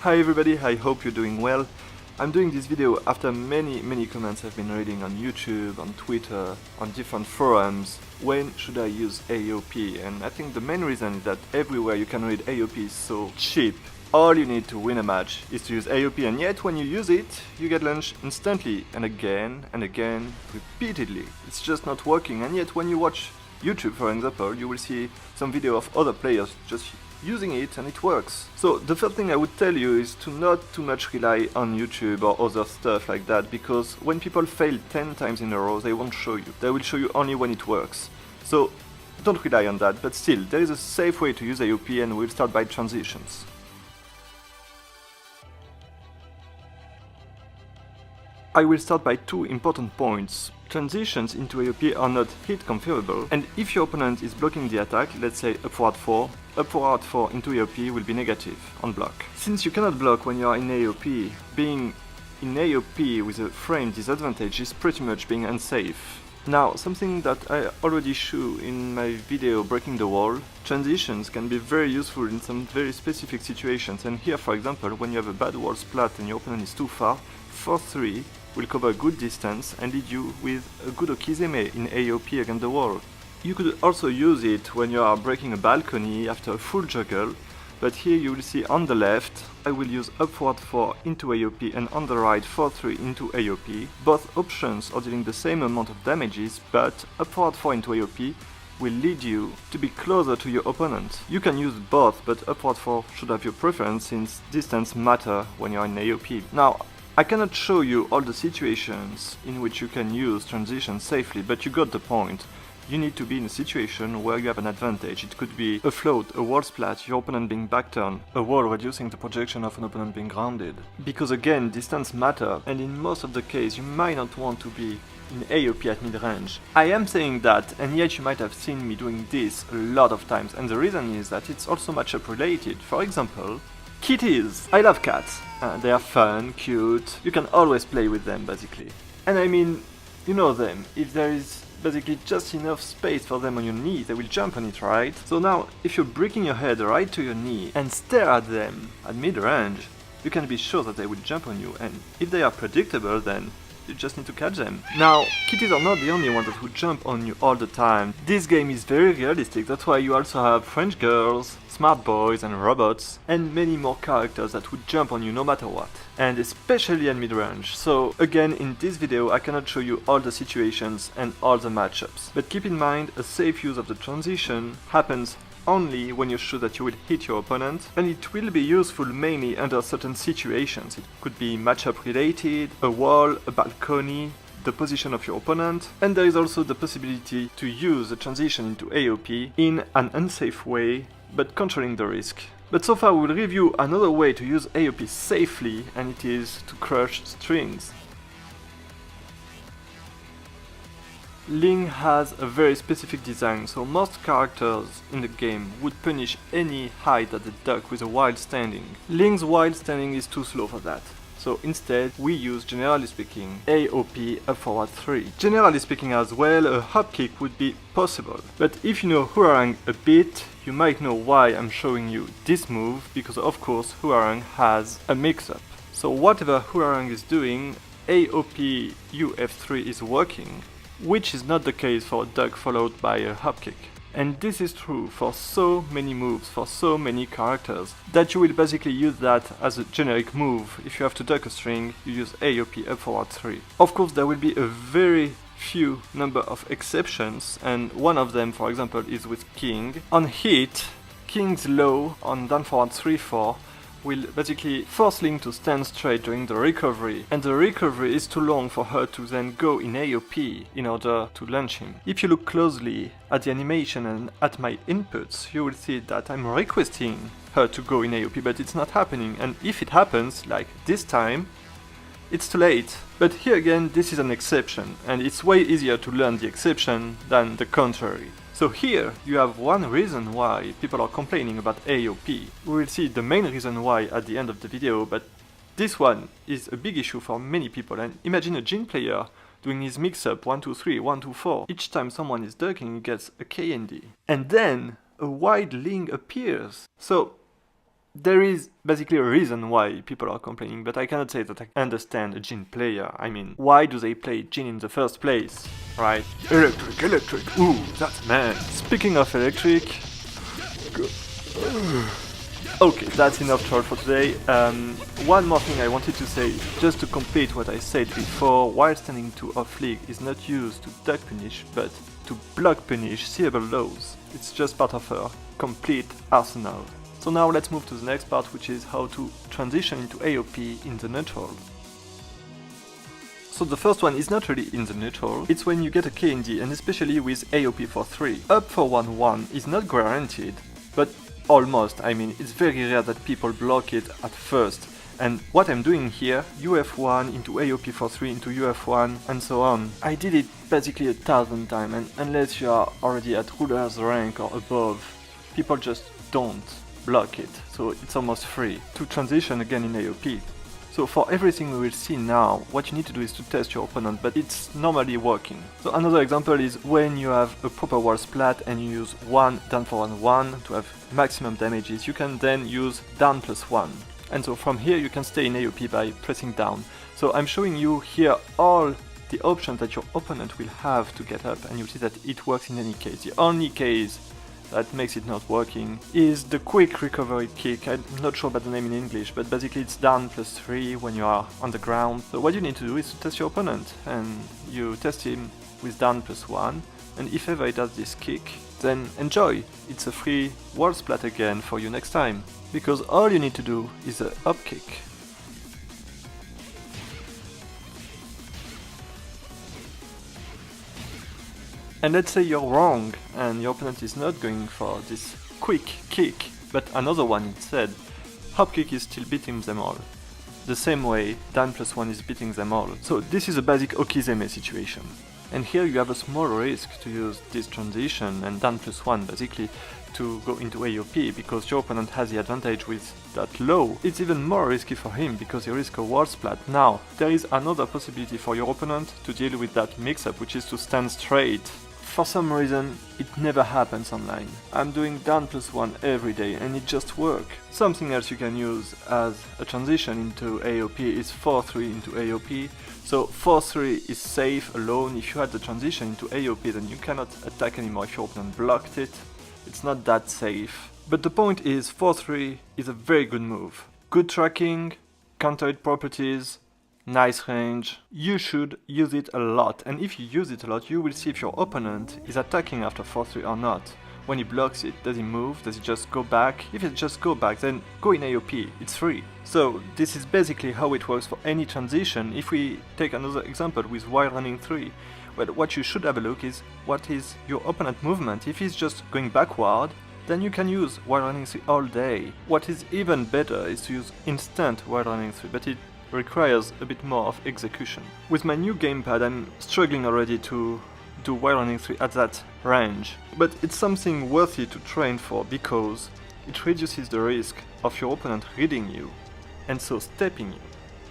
Hi everybody, I hope you're doing well. I'm doing this video after many comments I've been reading on YouTube, on Twitter, on different forums. When should I use AOP? And I think the main reason is that everywhere you can read AOP is so cheap. All you need to win a match is to use AOP, and yet when you use it, you get launched instantly and again, repeatedly. It's just not working, and yet when you watch YouTube, for example, you will see some video of other players just using it and it works. So the first thing I would tell you is to not too much rely on YouTube or other stuff like that, because when people fail 10 times in a row, they won't show you. They will show you only when it works. So don't rely on that, but still, there is a safe way to use AOP, and we'll start by transitions. I will start by two important points. Transitions into AOP are not hit confirmable, and if your opponent is blocking the attack, let's say up forward 4 into AOP will be negative on block. Since you cannot block when you are in AOP, being in AOP with a frame disadvantage is pretty much being unsafe. Now, something that I already show in my video Breaking the Wall, transitions can be very useful in some very specific situations, and here for example, when you have a bad wall splat and your opponent is too far, 4-3 will cover a good distance and lead you with a good okizeme in AOP against the wall. You could also use it when you are breaking a balcony after a full juggle, but here you will see on the left I will use up forward 4 into AOP and on the right 4-3 into AOP. Both options are dealing the same amount of damages, but up forward 4 into AOP will lead you to be closer to your opponent. You can use both, but up forward 4 should have your preference since distance matter when you are in AOP. Now, I cannot show you all the situations in which you can use transition safely, but you got the point. You need to be in a situation where you have an advantage. It could be a float, a wall splat, your opponent being backturned, a wall reducing the projection of an opponent being grounded. Because again, distance matter, and in most of the case you might not want to be in AOP at mid-range. I am saying that, and yet you might have seen me doing this a lot of times, and the reason is that it's also matchup related. For example, kitties! I love cats. They are fun, cute, you can always play with them basically. And I mean, you know them, if there is basically just enough space for them on your knee, they will jump on it, right? So now, if you're breaking your head right to your knee and stare at them at mid-range, you can be sure that they will jump on you, and if they are predictable, then you just need to catch them. Now, kitties are not the only ones that would jump on you all the time. This game is very realistic, that's why you also have French girls, smart boys and robots, and many more characters that would jump on you no matter what. And especially at mid-range. So again, in this video I cannot show you all the situations and all the matchups. But keep in mind, a safe use of the transition happens only when you're sure that you will hit your opponent, and it will be useful mainly under certain situations. It could be matchup related, a wall, a balcony, the position of your opponent, and there is also the possibility to use the transition into AOP in an unsafe way, but controlling the risk. But so far we will review another way to use AOP safely, and it is to crush strings. Ling has a very specific design, so most characters in the game would punish any height at the duck with a wild standing. Ling's wild standing is too slow for that. So instead, we use, generally speaking, AOP up forward 3. Generally speaking as well, a hop kick would be possible. But if you know Hwoarang a bit, you might know why I'm showing you this move, because of course Hwoarang has a mix-up. So whatever Hwoarang is doing, AOP UF3 is working, which is not the case for a duck followed by a hop kick. And this is true for so many moves, for so many characters, that you will basically use that as a generic move. If you have to duck a string, you use AOP up forward 3. Of course, there will be a very few number of exceptions, and one of them, for example, is with King. On hit, King's low on down forward 3-4 will basically force Ling to stand straight during the recovery, and the recovery is too long for her to then go in AOP in order to launch him. If you look closely at the animation and at my inputs, you will see that I'm requesting her to go in AOP, but it's not happening, and if it happens, like this time, it's too late. But here again, this is an exception, and it's way easier to learn the exception than the contrary. So here you have one reason why people are complaining about AOP. We will see the main reason why at the end of the video, but this one is a big issue for many people. And imagine a Jin player doing his mix-up 1-2-3, 1-2-4. Each time someone is ducking, he gets a KND. And then a wide Ling appears. So there is basically a reason why people are complaining, but I cannot say that I understand a Jin player. I mean, why do they play Jin in the first place, right? Electric, ooh, that's man. Speaking of electric... Okay, that's enough troll for today. One more thing I wanted to say, just to complete what I said before, while standing 2 off league is not used to duck punish, but to block punish seeable lows. It's just part of her complete arsenal. So now let's move to the next part, which is how to transition into AOP in the neutral. So the first one is not really in the neutral, it's when you get a KND, and especially with AOP for 3. Up for 1-1 is not guaranteed, but almost. I mean, it's very rare that people block it at first. And what I'm doing here, UF1 into AOP for 3 into UF1 and so on. I did it basically 1,000 times, and unless you are already at ruler's rank or above, people just don't block it. So it's almost free to transition again in AOP. So for everything we will see now, what you need to do is to test your opponent, but it's normally working. So another example is when you have a proper wall splat and you use 1 down for 1 to have maximum damages, you can then use down +1. And so from here you can stay in AOP by pressing down. So I'm showing you here all the options that your opponent will have to get up, and you'll see that it works in any case. The only case that makes it not working is the quick recovery kick. I'm not sure about the name in English, but basically it's down +3 when you are on the ground. So what you need to do is to test your opponent, and you test him with down +1, and if ever he does this kick, then enjoy! It's a free wall splat again for you next time, because all you need to do is a up kick. And let's say you're wrong and your opponent is not going for this quick kick, but another one instead. Hop kick is still beating them all. The same way down +1 is beating them all. So this is a basic Okizeme situation. And here you have a small risk to use this transition and down +1 basically to go into AOP, because your opponent has the advantage with that low. It's even more risky for him because you risk a wall splat. Now, there is another possibility for your opponent to deal with that mix-up, which is to stand straight. For some reason, it never happens online. I'm doing down +1 every day and it just works. Something else you can use as a transition into AOP is 4-3 into AOP. So 4-3 is safe alone. If you had the transition into AOP, then you cannot attack anymore if your opponent blocked it. It's not that safe. But the point is, 4-3 is a very good move. Good tracking, counter hit properties, nice range. You should use it a lot, and if you use it a lot, you will see if your opponent is attacking after 4-3 or not. When he blocks it, does he move? Does he just go back? If it just go back, then go in AOP, it's free. So this is basically how it works for any transition. If we take another example with while running 3, well, what you should have a look is what is your opponent movement. If he's just going backward, then you can use while running 3 all day. What is even better is to use instant while running 3, but it requires a bit more of execution. With my new gamepad, I'm struggling already to do while running 3 at that range, but it's something worthy to train for because it reduces the risk of your opponent reading you and so stepping you.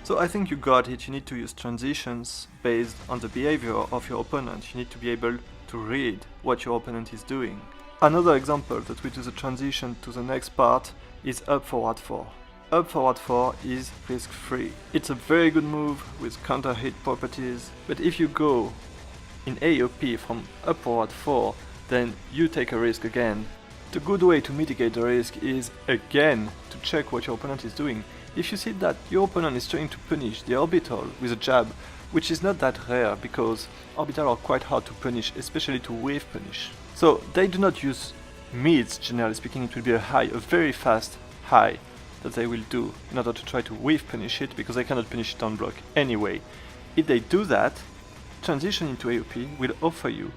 So I think you got it. You need to use transitions based on the behavior of your opponent. You need to be able to read what your opponent is doing. Another example that we do the transition to the next part is up forward 4. Up forward 4 is risk free. It's a very good move with counter hit properties, but if you go in AOP from up forward 4, then you take a risk again. The good way to mitigate the risk is again to check what your opponent is doing. If you see that your opponent is trying to punish the orbital with a jab, which is not that rare because orbital are quite hard to punish, especially to wave punish. So they do not use mids, generally speaking. It will be a very fast high that they will do in order to try to wave punish it, because they cannot punish it on block anyway. If they do that, transition into AOP will offer you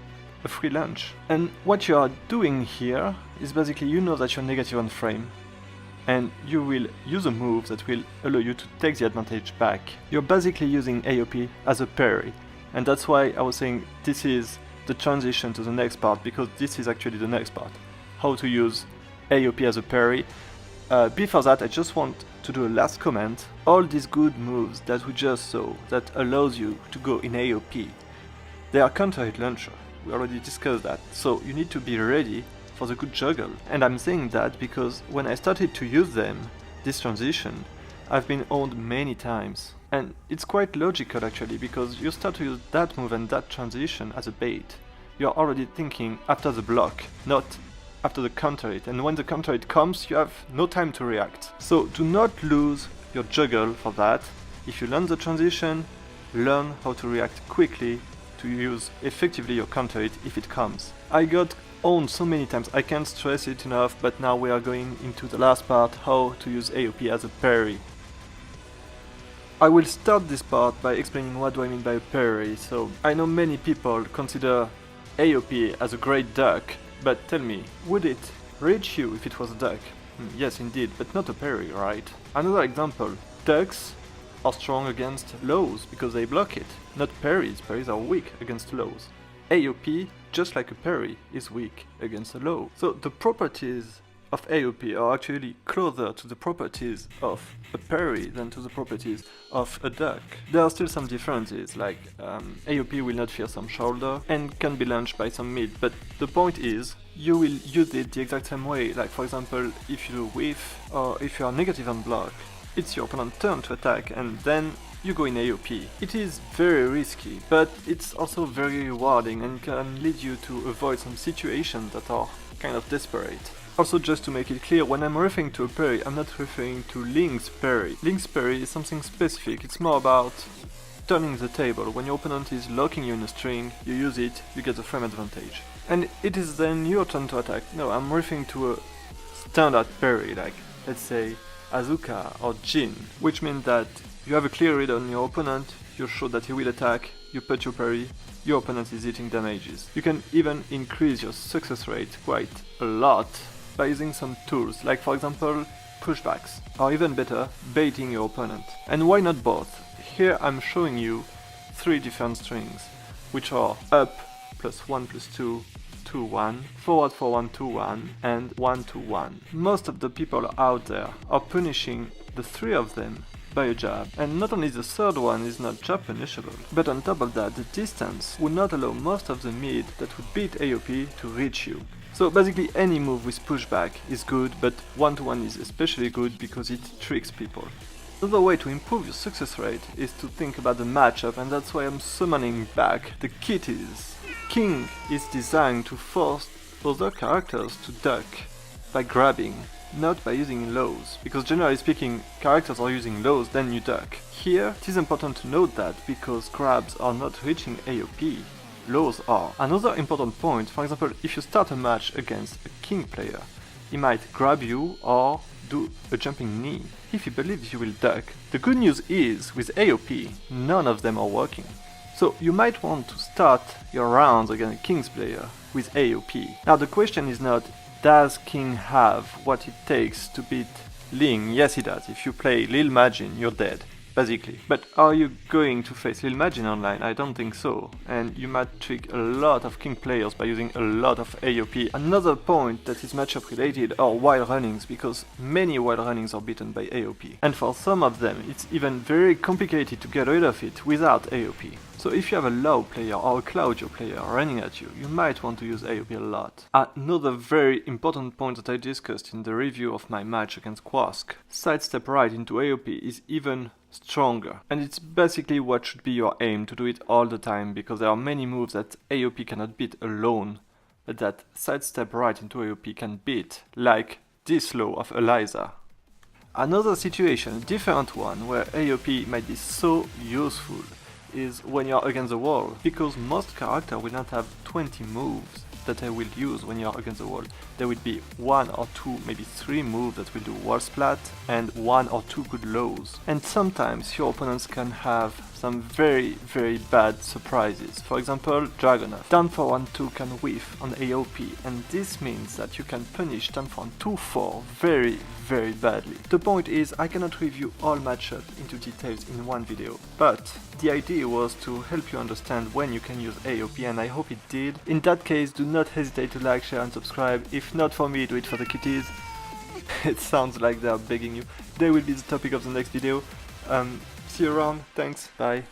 a free lunch. And what you are doing here is basically, you know that you're negative on frame, and you will use a move that will allow you to take the advantage back. You're basically using AOP as a parry, and that's why I was saying this is the transition to the next part, because this is actually the next part, how to use AOP as a parry. Before that, I just want to do a last comment. All these good moves that we just saw that allows you to go in AOP, they are counter hit launcher. We already discussed that. So you need to be ready for for the good juggle. And I'm saying that because when I started to use them, this transition, I've been owned many times. And it's quite logical actually, because you start to use that move and that transition as a bait. You're already thinking after the block, not after the counter hit, and when the counter hit comes, you have no time to react. So do not lose your juggle for that. If you learn the transition, learn how to react quickly to use effectively your counter hit if it comes. I got owned so many times, I can't stress it enough, but now we are going into the last part, how to use AOP as a parry. I will start this part by explaining what do I mean by a parry. So I know many people consider AOP as a great duck, but tell me, would it reach you if it was a duck? Yes indeed, but not a parry, right? Another example, ducks are strong against lows because they block it, not parries. Parries are weak against lows. AOP, just like a parry, is weak against a low. So the properties of AOP are actually closer to the properties of a parry than to the properties of a duck. There are still some differences, like AOP will not fear some shoulder and can be launched by some mid, but the point is you will use it the exact same way. Like for example, if you do whiff or if you are negative on block, it's your opponent's turn to attack and then you go in AOP. It is very risky, but it's also very rewarding and can lead you to avoid some situations that are kind of desperate. Also, just to make it clear, when I'm referring to a parry, I'm not referring to Ling's parry. Ling's parry is something specific, it's more about turning the table. When your opponent is locking you in a string, you use it, you get the frame advantage. And it is then your turn to attack. No, I'm referring to a standard parry, like, let's say, Azuka or Jin, which means that you have a clear read on your opponent, you're sure that he will attack, you put your parry, your opponent is hitting damages. You can even increase your success rate quite a lot by using some tools, like for example pushbacks, or even better, baiting your opponent. And why not both? Here I'm showing you 3 different strings, which are up +1 +2 2-1, forward 4-1 2-1, and 1-2-1. Most of the people out there are punishing the 3 of them by a jab, and not only the third one is not jab punishable, but on top of that the distance would not allow most of the mid that would beat AOP to reach you. So basically any move with pushback is good, but 1-to-1 is especially good because it tricks people. Another way to improve your success rate is to think about the matchup, and that's why I'm summoning back the kitties. King is designed to force other characters to duck by grabbing, not by using lows, because generally speaking characters are using lows, then you duck. Here it is important to note that because grabs are not reaching AOP, lows are. Another important point, for example, if you start a match against a king player, he might grab you or do a jumping knee if he believes you will duck. The good news is, with AOP, none of them are working. So you might want to start your rounds against a king's player with AOP. Now the question is not, does King have what it takes to beat Ling? Yes he does. If you play Lil Majin, you're dead, basically. But are you going to face Lil Majin online? I don't think so. And you might trick a lot of King players by using a lot of AOP. Another point that is matchup related are wild runnings, because many wild runnings are beaten by AOP. And for some of them, it's even very complicated to get rid of it without AOP. So if you have a low player or a Claudio player running at you, you might want to use AOP a lot. Another very important point that I discussed in the review of my match against Quask, sidestep right into AOP is even stronger. And it's basically what should be your aim, to do it all the time, because there are many moves that AOP cannot beat alone, but that sidestep right into AOP can beat, like this low of Eliza. Another situation, a different one, where AOP might be so useful is when you're against the wall, because most characters will not have 20 moves that they will use when you're against the wall. There will be 1 or 2, maybe 3 moves that will do wall splat and 1 or 2 good lows. And sometimes your opponents can have some very bad surprises. For example, Dragunov. Down for 1-2 can whiff on AOP, and this means that you can punish down for 2-4 very badly. The point is, I cannot review all matchups into details in one video, but the idea was to help you understand when you can use AOP, and I hope it did. In that case, do not hesitate to like, share and subscribe. If not for me, do it for the kitties. It sounds like they are begging you. They will be the topic of the next video. See you around, thanks, bye.